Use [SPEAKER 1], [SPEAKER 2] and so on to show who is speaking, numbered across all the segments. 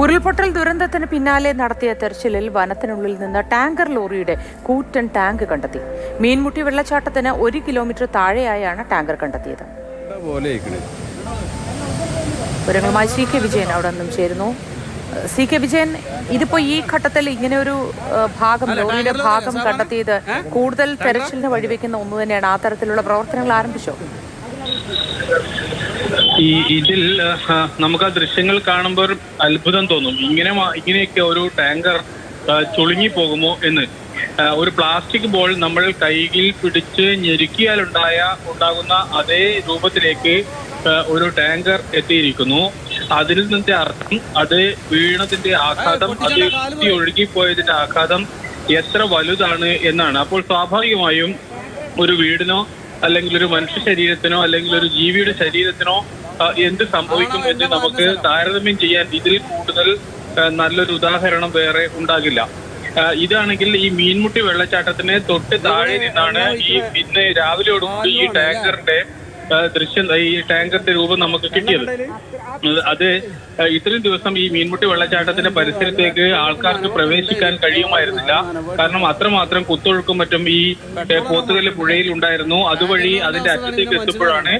[SPEAKER 1] ഉരുൾപൊട്ടൽ ദുരന്തത്തിന് പിന്നാലെ നടത്തിയ തെരച്ചിലിൽ വനത്തിനുള്ളിൽ നിന്ന് ടാങ്കർ ലോറിയുടെ കൂറ്റൻ ടാങ്ക് കണ്ടെത്തി. മീൻമുട്ടി വെള്ളച്ചാട്ടത്തിന് 1 കിലോമീറ്റർ താഴെയായാണ് ടാങ്കർ കണ്ടെത്തിയത്. വിവരങ്ങളുമായി സി കെ വിജയൻ അവിടെ നിന്നും ചേരുന്നു. സി കെ വിജയൻ, ഇതിപ്പോ ഈ ഘട്ടത്തിൽ ഇങ്ങനെ ഒരു ഭാഗം ലോറിയുടെ ഭാഗം കണ്ടെത്തിയത് കൂടുതൽ തെരച്ചിലിന് വഴിവെക്കുന്ന ഒന്ന് തന്നെയാണ്. ആ തരത്തിലുള്ള പ്രവർത്തനങ്ങൾ ആരംഭിച്ചോ?
[SPEAKER 2] ഇതിൽ നമുക്ക് ആ ദൃശ്യങ്ങൾ കാണുമ്പോൾ അത്ഭുതം തോന്നും. ഇങ്ങനെയൊക്കെ ഒരു ടാങ്കർ ചുളുങ്ങി പോകുമോ എന്ന്. ഒരു പ്ലാസ്റ്റിക് ബോൾ നമ്മൾ കൈയിൽ പിടിച്ച് ഞെരുക്കിയാൽ ഉണ്ടാകുന്ന അതേ രൂപത്തിലേക്ക് ഒരു ടാങ്കർ എത്തിയിരിക്കുന്നു. അതിൽ നിന്റെ അർത്ഥം അത് വീണതിന്റെ ആഘാതം, അത് ഒഴുകിപ്പോയതിന്റെ ആഘാതം എത്ര വലുതാണ് എന്നാണ്. അപ്പോൾ സ്വാഭാവികമായും ഒരു വീടിനോ അല്ലെങ്കിൽ ഒരു മനുഷ്യ ശരീരത്തിനോ അല്ലെങ്കിൽ ഒരു ജീവിയുടെ ശരീരത്തിനോ എന്ത് സംഭവിക്കും എന്ന് നമുക്ക് താരതമ്യം ചെയ്യാൻ ഇതിൽ കൂടുതൽ നല്ലൊരു ഉദാഹരണം വേറെ ഉണ്ടാകില്ല. ഇതാണെങ്കിൽ ഈ മീൻമുട്ടി വെള്ളച്ചാട്ടത്തിന് തൊട്ട് താഴെ നിന്നാണ് ഇന്ന് രാവിലെയോടുകൂടി ഈ ടാങ്കറിന്റെ ദൃശ്യം, ഈ ടാങ്കറിന്റെ രൂപം നമുക്ക് കിട്ടിയത്. അത് ഇത്രയും ദിവസം ഈ മീൻമുട്ടി വെള്ളച്ചാട്ടത്തിന്റെ പരിസരത്തേക്ക് ആൾക്കാർക്ക് പ്രവേശിക്കാൻ കഴിയുമായിരുന്നില്ല. കാരണം അത്രമാത്രം കുത്തൊഴുക്കും മറ്റും ഈ പോത്തുകല്ല് പുഴയിൽ ഉണ്ടായിരുന്നു. അതുവഴി അതിന്റെ അറ്റത്തേക്ക് എത്തുമ്പോഴാണ്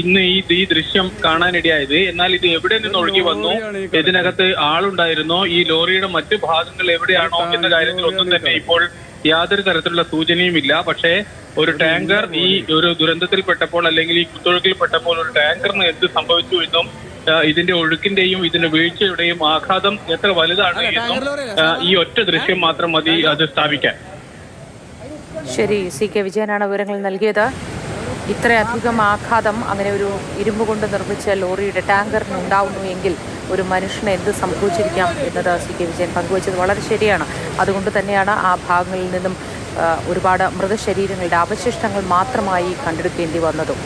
[SPEAKER 2] ഇന്ന് ഈ ദൃശ്യം കാണാനിടയായത്. എന്നാൽ ഇത് എവിടെ നിന്ന് ഒഴുകി വന്നു, ഇതിനകത്ത് ആളുണ്ടായിരുന്നോ, ഈ ലോറിയുടെ മറ്റു ഭാഗങ്ങൾ എവിടെയാണോ എന്ന കാര്യത്തിൽ ഒന്നും തന്നെ ഇപ്പോൾ യാതൊരു തരത്തിലുള്ള സൂചനയുമില്ല. പക്ഷേ ഒരു ടാങ്കർ ഈ ഒരു ദുരന്തത്തിൽപ്പെട്ടപ്പോൾ അല്ലെങ്കിൽ ഈ കുത്തൊഴുക്കിൽപ്പെട്ടപ്പോൾ ഒരു ടാങ്കറിന് എന്ത് സംഭവിച്ചു എന്നും ഇതിന്റെ ഒഴുക്കിന്റെയും ഇതിന്റെ വീഴ്ചയുടെയും ആഘാതം എത്ര വലുതാണ് എന്നും ഈ ഒറ്റ ദൃശ്യം മാത്രം മതി അത് സ്ഥാപിക്കാൻ.
[SPEAKER 1] ശരി, സി കെ വിജയനാണ് വിവരങ്ങൾ നൽകിയത്. ഇത്രയധികം ആഘാതം അങ്ങനെ ഒരു ഇരുമ്പ് കൊണ്ട് നിർമ്മിച്ച ലോറിയുടെ ടാങ്കറിന് ഉണ്ടാവുന്നു എങ്കിൽ ഒരു മനുഷ്യന് എന്ത് സംഭവിച്ചിരിക്കാം എന്നത് സി കെ വിജയൻ പങ്കുവച്ചത് വളരെ ശരിയാണ്. അതുകൊണ്ട് തന്നെയാണ് ആ ഭാഗങ്ങളിൽ നിന്നും ഒരുപാട് മൃതശരീരങ്ങളുടെ അവശിഷ്ടങ്ങൾ മാത്രമായി കണ്ടെടുക്കേണ്ടി വന്നതും.